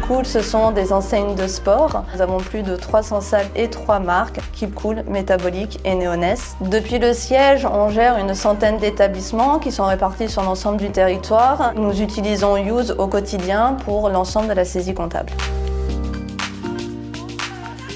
KeepCool, ce sont des enseignes de sport. Nous avons plus de 300 salles et 3 marques, KeepCool, Métabolique et Néoness. Depuis le siège, on gère une centaine d'établissements qui sont répartis sur l'ensemble du territoire. Nous utilisons Use au quotidien pour l'ensemble de la saisie comptable.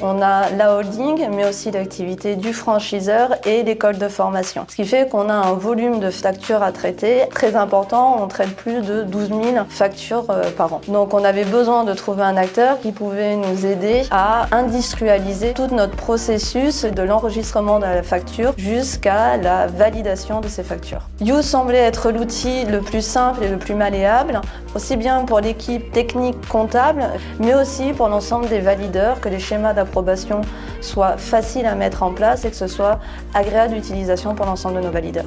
On a la holding, mais aussi l'activité du franchiseur et l'école de formation. Ce qui fait qu'on a un volume de factures à traiter très important. On traite plus de 12 000 factures par an. Donc on avait besoin de trouver un acteur qui pouvait nous aider à industrialiser tout notre processus de l'enregistrement de la facture jusqu'à la validation de ces factures. Use semblait être l'outil le plus simple et le plus malléable, aussi bien pour l'équipe technique comptable, mais aussi pour l'ensemble des valideurs, que les schémas d'approbation soient faciles à mettre en place et que ce soit agréable d'utilisation pour l'ensemble de nos valideurs.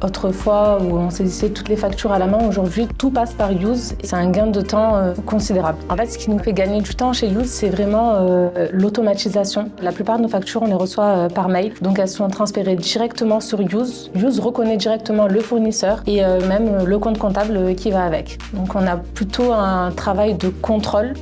Autrefois, où on saisissait toutes les factures à la main, aujourd'hui, tout passe par Use. C'est un gain de temps considérable. En fait, ce qui nous fait gagner du temps chez Use, c'est vraiment l'automatisation. La plupart de nos factures, on les reçoit par mail. Donc, elles sont transférées directement sur Use. Use reconnaît directement le fournisseur et même le compte comptable qui va avec. Donc, on a plutôt un travail de contrôle.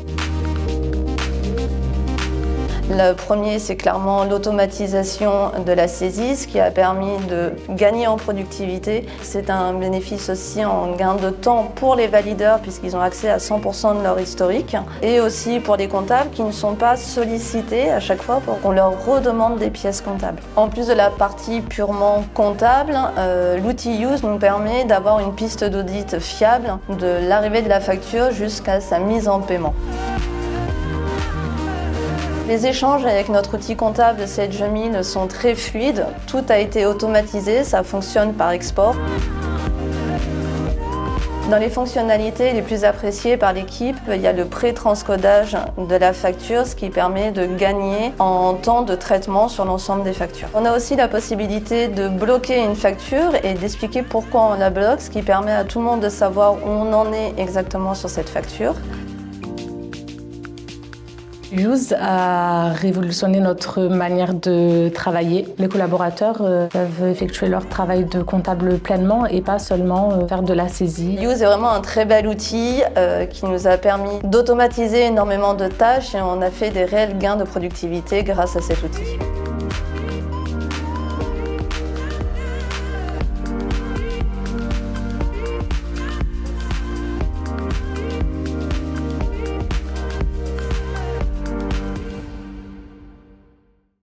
Le premier, c'est clairement l'automatisation de la saisie, ce qui a permis de gagner en productivité. C'est un bénéfice aussi en gain de temps pour les valideurs puisqu'ils ont accès à 100% de leur historique, et aussi pour les comptables qui ne sont pas sollicités à chaque fois pour qu'on leur redemande des pièces comptables. En plus de la partie purement comptable, l'outil Use nous permet d'avoir une piste d'audit fiable de l'arrivée de la facture jusqu'à sa mise en paiement. Les échanges avec notre outil comptable Sage1000 sont très fluides. Tout a été automatisé, ça fonctionne par export. Dans les fonctionnalités les plus appréciées par l'équipe, il y a le pré-transcodage de la facture, ce qui permet de gagner en temps de traitement sur l'ensemble des factures. On a aussi la possibilité de bloquer une facture et d'expliquer pourquoi on la bloque, ce qui permet à tout le monde de savoir où on en est exactement sur cette facture. Use a révolutionné notre manière de travailler. Les collaborateurs peuvent effectuer leur travail de comptable pleinement et pas seulement faire de la saisie. Use est vraiment un très bel outil qui nous a permis d'automatiser énormément de tâches et on a fait des réels gains de productivité grâce à cet outil.